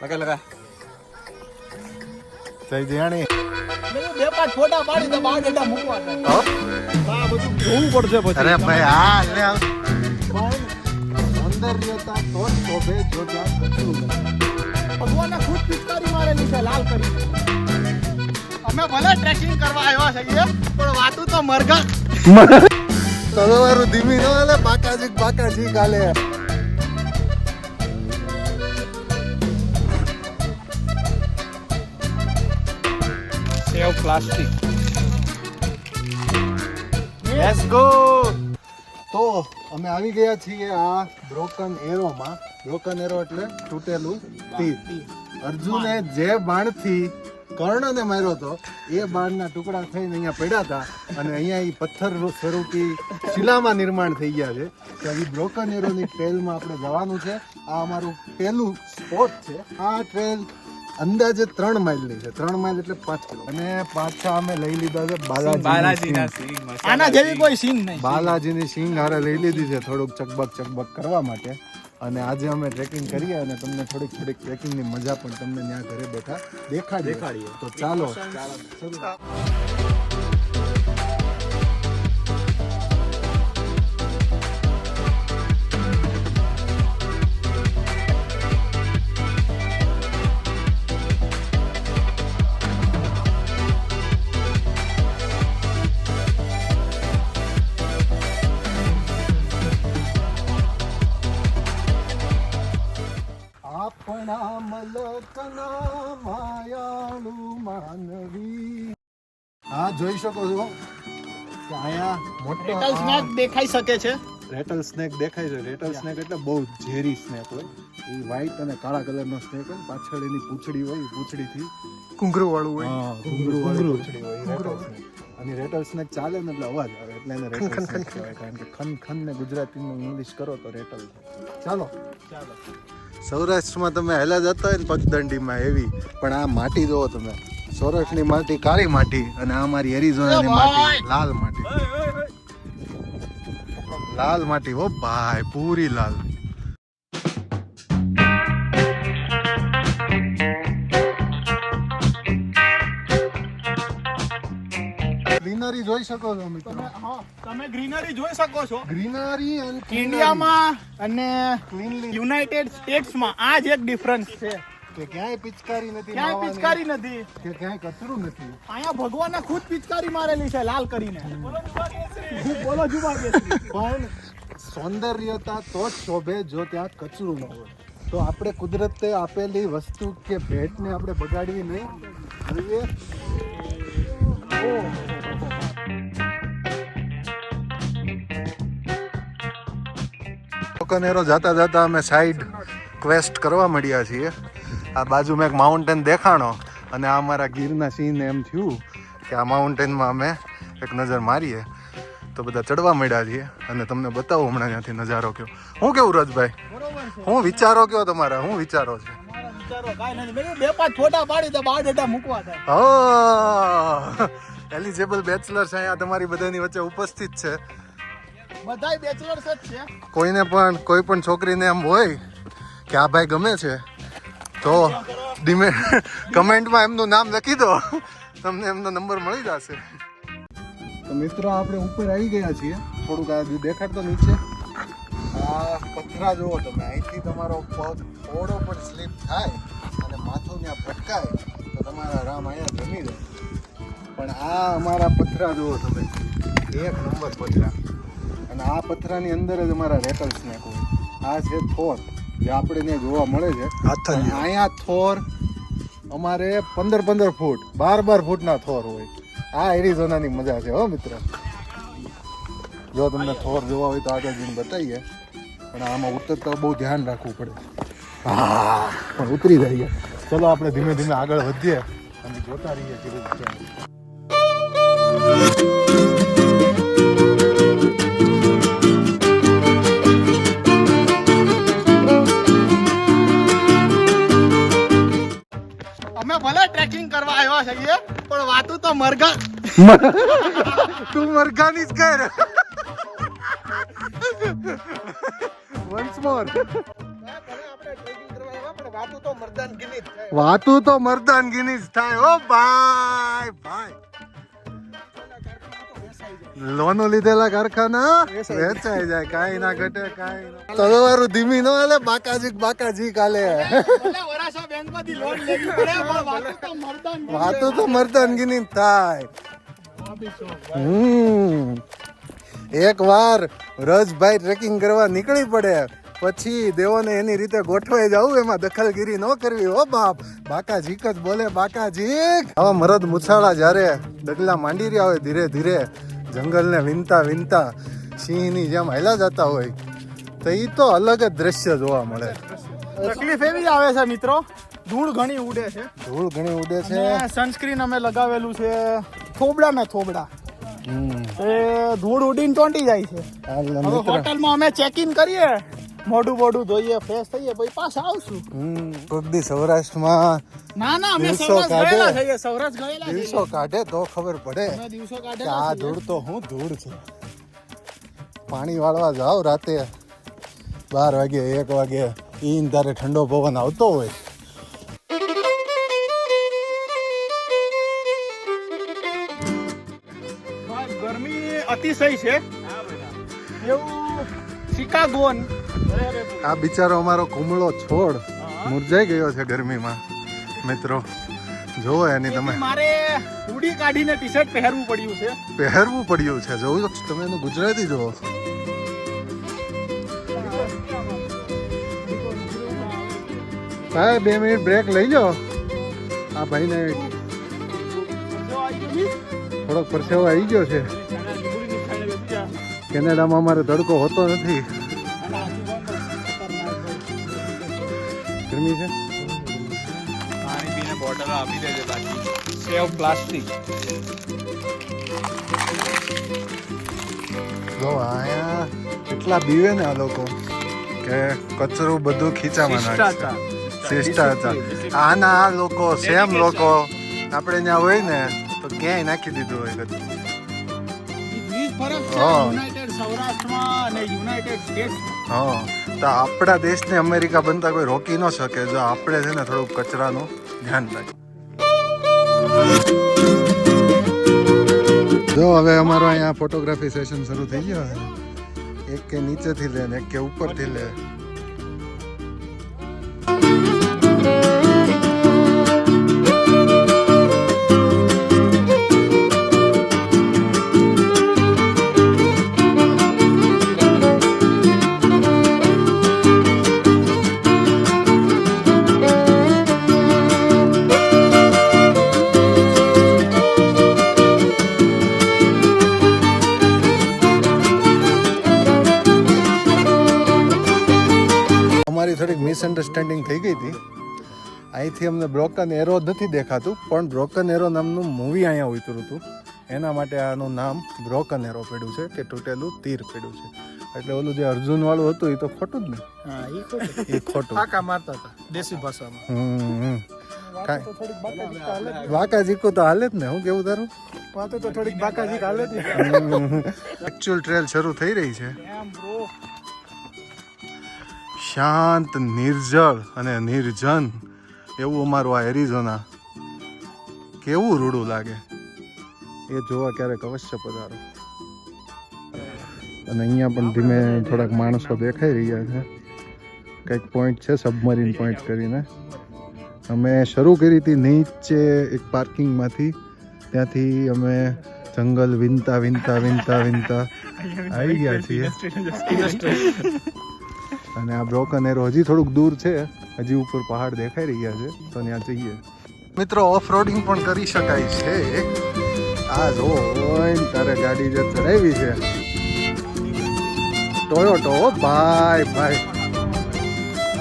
લગા જય જયાણી બે પાંચ ફોટા પાડી તો બાર ડેટા મૂકવા હા બધું જોવું પડશે પછી. અરે ભાઈ હા લે સૌંદર્યતા તો જ શોભે જો ત્યાં કચરું નથી. ભગવાનને ખુદ પિચકારી મારેલી છે લાલ કરી. અમે ભલે ટ્રેકિંગ કરવા આવ્યા છીએ પણ વાતું તો મરઘા. તલવારું ધીમી ન હાલે, બાકાજી ગાલે. સેવ પ્લાસ્ટિક. Let's go. તો અમે આવી ગયા છીએ આ બ્રોકન એરોમાં. બ્રોકન એરો એટલે તૂટેલું તીર. અર્જુને જે બાણથી કર્ણને માર્યો હતો એ બાણના ટુકડા થઈને અહીંયા પડ્યા હતા અને અહીંયા એ પથ્થર સ્વરૂપી શિલામાં નિર્માણ થઈ ગયા છે. તો એ બ્રોકન એરોની ટ્રેલમાં આપણે જવાનું છે. આ અમારું પહેલું સ્પોટ છે. આ ટ્રેલ અંદાજે 3 માઇલની છે. 3 માઇલ એટલે 5 કિલો. અને પાછા અમે લઈ લીધા છે બાલાજીના સિંગ. આના જેવી કોઈ સીન નહીં. બાલાજીની સિંગ હારે લઈ લીધી છે થોડુંક ચકબક કરવા માટે. અને આજે અમે ટ્રેકિંગ કરીએ અને તમને થોડીક ટ્રેકિંગની મજા પણ તમને ત્યાં ઘરે બેઠા દેખાડીએ. તો ચાલો આપણા મલકના માયાળુ માનવી. હા જોઈ શકો છો કે અહીંયા મોટો રેટલ સ્નેક દેખાઈ શકે છે. રેટલ સ્નેક દેખાય છે. રેટલ સ્નેક એટલે બહુ ઝેરી સ્નેક હોય. એ વ્હાઈટ અને કાળા કલરનો સ્નેક હોય. પાછળ એની પૂંછડી હોય. પૂંછડીથી ઘૂંઘરું વાળું હોય. ઘૂંઘરું વાળી પૂંછડી હોય. Rattle snake. અને રેટલ સ્નેક ચાલે ને એટલે અવાજ આવે એટલે એને રેટલ સ્નેક કહેવાય. કારણ કે ખન ને ગુજરાતીમાં ઇંગ્લિશ કરો તો રેટલ થાય. ચાલો સૌરાષ્ટ્રમાં તમે હેલા જતા હોય ને પગદંડીમાં એવી, પણ આ માટી જોવો તમે. સૌરાષ્ટ્રની માટી કાળી માટી અને આ અમારી એરિઝોનાની માટી લાલ માટી. લાલ માટી હો ભાઈ, પૂરી લાલ. ગ્રીનરી જોઈ શકો છો મિત્રો. તમે ગ્રીનરી જોઈ શકો છો. ગ્રીનરી અને ઇન્ડિયામાં અને ક્લીનલી યુનાઇટેડ સ્ટેટ્સમાં આ જ એક ડિફરન્સ છે કે ક્યાંય પિચકારી નથી, ક્યાંય નાવાની, પિચકારી નથી. કે ક્યાંય કચરું નથી. અહીંયા ભગવાનને ખુદ પિચકારી મારેલી છે લાલ કરીને. બોલો જુબા કેસરી. પણ સૌંદર્યતા તો જ શોભે જો ત્યાં કચરું ન હોય. તો આપણે કુદરતે આપેલી વસ્તુ કે ભેટને આપણે બગાડવી નહીં જોઈએ. કોકનેરો જાતા અમે સાઈડ ક્વેસ્ટ કરવા મળ્યા છીએ. આ બાજુમાં એક માઉન્ટેન દેખાણો અને આ અમારા ગીરના સીન એમ થયું કે આ માઉન્ટેનમાં અમે એક નજર મારીએ. તો બધા ચડવા મળ્યા છીએ અને તમને બતાવું હમણાં ત્યાંથી નજારો કયો. હું કેવું રજભાઈ, હું વિચારો કયો તમારા, હું વિચારો છે? બે પાંચ ફોટા પાડી તો બાર ડેટા મૂકવા થાય. એલિજિબલ બેચલર્સ અહીંયા તમારી બધાની વચ્ચે ઉપસ્થિત છે. બધાય બેચલર્સ જ છે. કોઈ પણ છોકરીને એમ હોય કે આ ભાઈ ગમે છે તો કમેન્ટમાં એમનું નામ લખી દો, તમને એમનો નંબર મળી જશે. તો મિત્રો આપણે ઉપર આવી ગયા છીએ. થોડુંક આ દેખાડતો નીચે આ પથરા જુઓ તમે. અહીંથી તમારો પગ થોડો પણ સ્લીપ થાય અને માથું ત્યાં ભટકાય તો તમારા રામ અહીંયા જમી જાય. પણ આ અમારા પથરા જુઓ તમે, 1 નંબર પથરા. અને આ પથરાની અંદર જ અમારા રેટલ સ્નેક હોય. આ છે થોર જે આપણે ત્યાં જોવા મળે છે. અહીંયા થોર અમારે 15 ફૂટ 12 ફૂટના થોર હોય. આ એરિઝોનાની મજા છે હો મિત્ર. જો તમને થોર જોવા હોય તો આગળ જઈને બતાવીએ, પણ આમાં ઉતરતા બહુ ધ્યાન રાખવું પડે. હા પણ ઉતરી જઈએ. ચલો આપણે ધીમે ધીમે આગળ વધીએ અને જોતા રહીએ કે અમે ભલે ટ્રેકિંગ કરવા આવ્યા છીએ પણ વાતું તો મરઘા. તું મરઘાની જ કર. વન્સ મોર. આપણે ટ્રેકિંગ કરવા આવ્યા પણ વાતું તો મર્દાનગીની જ છે. વાતું તો મર્દાનગીની જ થાય ઓ ભાઈ ભાઈ. લોનો લીધેલા કારખાના વેચાઈ જાય, કાઈ ના ઘટે કાઈ ના. તલવારું ધીમી ન હાલે, બાકાજી કાલે. ભલે વરાછા બેંકમાંથી લોન લેવી પડે પણ વાતું તો મર્દાનગીની. વાતું તો મર્દાનગીની જ થાય. એક વાર રજભાઈ ટ્રેકિંગ કરવા નીકળી પડે પછી દેવોને એની રીતે ગોઠવાઈ જવું, એમાં દખલગીરી ન કરવી. ઓ બાપ, બાકાજીક જ બોલે બાકાજીક. આવા મરદ મુછાળા જ્યારે ડગલા માંડી રહ્યા હોય ધીરે ધીરે જંગલને વિનતા વિનતા સિંહની જેમ હાલ્યા જતા હોય તો એ તો અલગ જ દ્રશ્ય જોવા મળે. તકલીફ એવી આવે છે મિત્રો, ધૂળ ઘણી ઉડે છે. ધૂળ ઘણી ઉડે છે. સનસ્ક્રીન અમે લગાવેલું છે થોબડા ને થોબડા, એ ધૂળ ઉડીને ટોંટી જાય છે. હવે હોટલમાં અમે ચેક ઇન કરીએ, મોઢું બોઢું ધોઈએ, ફ્રેશ થઈએ, પછી પાછા આવશું. કોક દી સૌરાષ્ટ્રમાં ના ના, અમે દિવસો સૌરાષ્ટ્ર કાઢે. ગયેલા છીએ, સૌરાષ્ટ્ર ગયેલા છીએ. દિવસો કાઢે તો ખબર પડે અમે દિવસો કે કાઢેલા આ છીએ. ધૂળ તો હું ધૂળ છે. પાણી વાળવા જાવ રાતે 12 વાગે 1 વાગે, ઈન તારે ઠંડો પવન આવતો હોય. ગરમી અતિશય છે એવું શિકાગોન. આ બિચારો અમારો કુમળો છોડ મુરઝાઈ ગયો છે ગરમીમાં. મિત્રો જોવો એની તમે, મારે હુડી કાઢીને ટી શર્ટ પહેરવું પડ્યું છે. પહેરવું પડ્યું છે. જોવું તમે એનું ગુજરાતી જોવો. ભાઈ 2 મિનિટ બ્રેક લઈ લો. આ ભાઈને થોડોક પરસેવો આવી ગયો છે. કેનેડામાં અમારે તડકો હોતો નથી. ગરમી છે. પાણી પીને બોટલો આપી દેજે બાકી. સેવ પ્લાસ્ટિક. જો આયા એટલા બીવે ને આ લોકો કે કચરું બધું ખીચામાં નાખે. શિષ્ટાચાર. આના આ લોકો સેમ લોકો આપણે ત્યાં હોય ને તો ક્યાંય નાખી દીધું હોય કચરું. ફરક છે હા. યુનાઇટેડ સૌરાષ્ટ્રમાં અને યુનાઇટેડ સ્ટેટ્સમાં. હા, તો આપણા દેશને અમેરિકા બનતા કોઈ રોકી ન શકે જો આપણે છે ને થોડુંક કચરાનું ધ્યાન રાખીએ. જો હવે અમારો અહીંયા ફોટોગ્રાફી સેશન શરૂ થઈ ગયો છે. એક કે નીચેથી લે ને એક કે ઉપરથી લે. અમારી થોડીક મિસઅન્ડરસ્ટેન્ડિંગ થઈ ગઈ હતી. અહીંથી અમને બ્રોકન એરો નથી દેખાતું, પણ બ્રોકન એરો નામનું મૂવી અહીંયા ઉતર્યું હતું. એના માટે આનું નામ બ્રોકન એરો પડ્યું છે કે તૂટેલું તીર પડ્યું છે. એટલે ઓલું જે અર્જુન વાળું હતું એ તો ખોટું જ ને. હા, ઈ ખોટું. એ ખોટું. ફાકા મારતા હતા દેશી ભાષામાં. કાંઈ વાકાજીકો તો હાલે જ ને. હું કેવું તારું? વાતો તો થોડીક બાકાજી હાલે છે. એકચ્યુઅલ ટ્રેલ શરૂ થઈ રહી છે. એમ બ્રો. શાંત, નિર્જળ અને નિર્જન એવું અમારું આ એરિઝોના. કેવું રૂડું લાગે એ જોવા ક્યારેક અવશ્ય પધારો. અને અહીંયા પણ ધીમે થોડાક માણસો દેખાઈ રહ્યા છે. કંઈક પોઈન્ટ છે સબમરીન પોઈન્ટ કરીને. અમે શરૂ કરી હતી નીચે એક પાર્કિંગમાંથી. ત્યાંથી અમે જંગલ વિનતા વિનતા વિનતા વિનતા આવી ગયા છીએ. અને આ બ્રોકન એરો હજી થોડુંક દૂર છે. હજી ઉપર પહાડ દેખાઈ રહ્યા છે તો ત્યાં જઈએ. મિત્રો ઓફ રોડિંગ પણ કરી શકાય છે. આ જો તારે ગાડી જે ચડાવી છે ટોયોટો. ભાઈ ભાઈ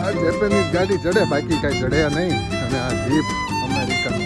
આ જેપનીઝ ગાડી ચડે, બાકી કાંઈ ચડે નહીં. અને આ જીપ અમેરિકન.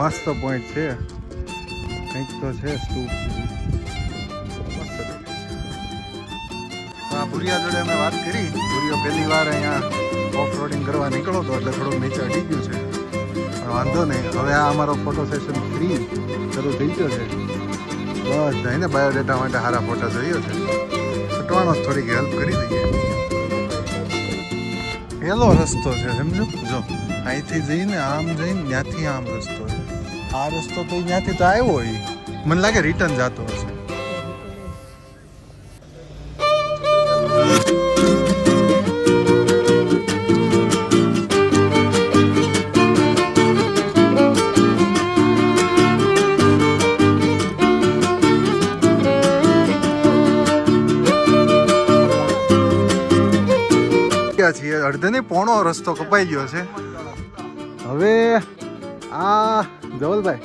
મસ્ત પોઈન્ટ છે. કંઈક તો છે સ્ટૂપ. મસ્ત દેખાય છે. તો આ ભુરિયા જોડે અમે વાત કરી. ભુરિયો પહેલી વાર અહીંયા ઓફ રોડિંગ કરવા નીકળો તો એટલે થોડુંક નીચે અડી ગયું છે. વાંધો નહીં. હવે આ અમારો ફોટો સેશન 3 શરૂ થઈ ગયો છે. બસ જઈને બાયોડેટા માટે સારા ફોટા જોઈએ છે. છૂટવાનો થોડીક હેલ્પ કરી દઈએ. પેલો રસ્તો છે સમજો. જો અહીંથી જઈને આમ જઈને ત્યાંથી આમ રસ્તો છે. આ રસ્તો તો ત્યાંથી તો આવ્યો હોય. મને લાગે રિટર્ન જતો હશે. છીએ અડધે ને પોણો રસ્તો કપાઈ ગયો છે. હવે આ ધવલભાઈ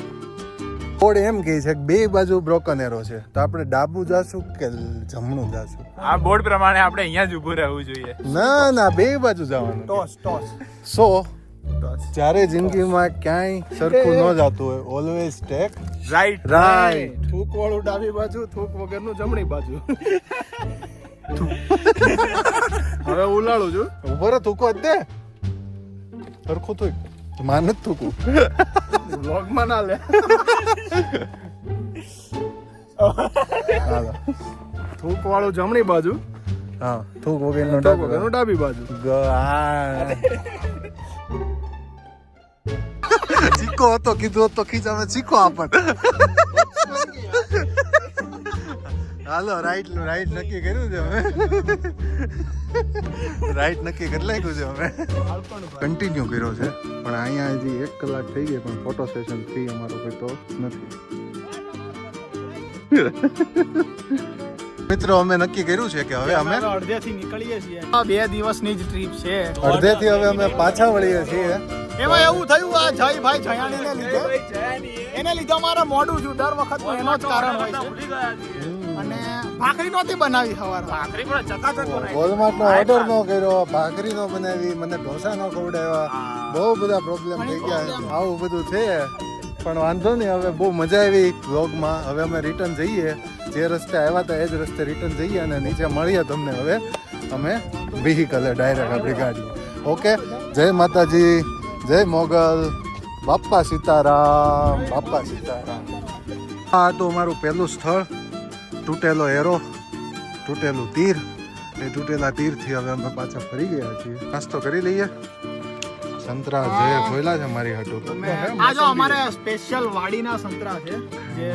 થોડ એમ કહે છે કે બે બાજુ બ્રોકન એરો છે, તો આપણે ડાબુ જાશું કે જમણું જાશું? આ બોર્ડ પ્રમાણે આપણે અહીંયા જ ઊભું રહેવું જોઈએ. ના ના, બે બાજુ જવાનું. ટોસ સો જ્યારે જિંદગીમાં ક્યાંય સરખું ન જતું હોય, ઓલવેઝ ટેક રાઈટ. થૂક વાળું ડાબી બાજુ, થૂક વગરનું જમણી બાજુ. હવે ઉલાળું છું. ઉભો રહે, થૂકો જ દે. સરખું થૂક, માન જ થૂકું. વ્લોગમાં ના લે. હાલો. થૂક વાળું જમણી બાજુ, હા, થૂક વગરનું થૂક વગરનું ડાબી બાજુ. ચીકો હતો, કીધું હતો ખીચામે ચીકો આપત. હાલો, રાઈટ નક્કી કર્યું છે અમે. રાઈટ નક્કી કરી નાખ્યું છે અમે. કન્ટિન્યુ કર્યો છે, પણ અહીંયા હજી 1 કલાક થઈ ગઈ, પણ ફોટો સેશન 3 અમારો કોઈ તો નથી. મિત્રો, અમે નક્કી કર્યું છે કે હવે અમે અડધેથી નીકળીએ છીએ. આ 2 દિવસની જ ટ્રીપ છે. અડધેથી હવે અમે પાછા વળીએ છીએ. એમાં એવું થયું, આ જયભાઈ જયાણીને લીધે, એને લીધે અમારે મોડું છું. દર વખત એનો જ કારણ હોય છે. અને ભાખરી નહોતી બનાવી સવારે. ભાખરી પણ ચકાચક બનાવી. વોલમાર્ટ નો ઓર્ડર નો કર્યો, ભાખરી નો બનાવી, મને ઢોસા નો ખવડાવ્યા. બહુ બધા પ્રોબ્લેમ થઈ ગયા. આવું બધું છે, પણ વાંધો નહીં. હવે બહુ મજા આવી વ્લોગમાં. હવે અમે રિટર્ન જઈએ. જે રસ્તે આવ્યા હતા એ જ રસ્તે રિટર્ન જઈએ અને નીચે મળીએ તમને. હવે અમે વ્હીકલે ડાયરેક્ટ આપણી ગાડી. ઓકે, જય માતાજી, જય મોગલ, બાપા સીતારામ, બાપા સીતારામ. આ તો અમારું પહેલું સ્થળ, તૂટેલો એરો, તૂટેલું તીર. એ તૂટેલા તીરથી હવે અમે પાછા ફરી ગયા છીએ. નાસ્તો કરી લઈએ. સંતરા જે ખોયલા છે મારી હાટુ. આ જો અમારે સ્પેશિયલ વાડીના સંતરા છે, જે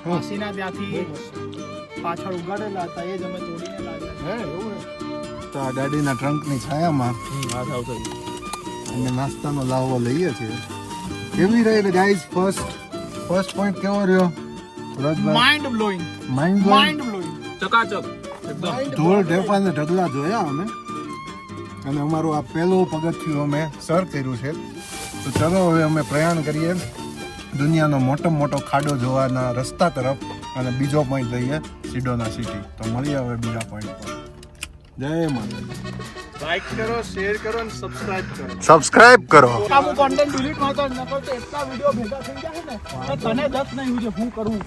વાસીના ત્યાંથી પાછળ ઉગાડેલા હતા. એ જ અમે તોડીને લાવ્યા. હે એવું તો આ ગાડીના ટ્રંકની છાયામાં અમે નાસ્તાનો લાવો લઈએ છીએ. કેવી રહી ગાઈઝ? ફર્સ્ટ પોઈન્ટ કેવો રહ્યો? Mind blowing. માઇન્ડ ચકાચક. ધૂળ ઢેફાને ઢગલા જોયા અમે. અને અમારું આ પહેલું પગથિયું અમે સર કર્યું છે. તો ચલો હવે અમે પ્રયાણ કરીએ દુનિયાનો મોટો ખાડો જોવાના રસ્તા તરફ. અને બીજો પોઈન્ટ લઈએ સિડોના સિટી. તો મળીએ હવે બીજા પોઈન્ટ પર. જય માતાજી. લાઈક કરો, શેર કરો અને સબસ્ક્રાઇબ કરો. આવું કોન્ટેન્ટ ડિલીટ માં તો નકર તો એટલા વિડિયો ભેગા થઈ જાય ને, તને દસ નહીં હું કરું.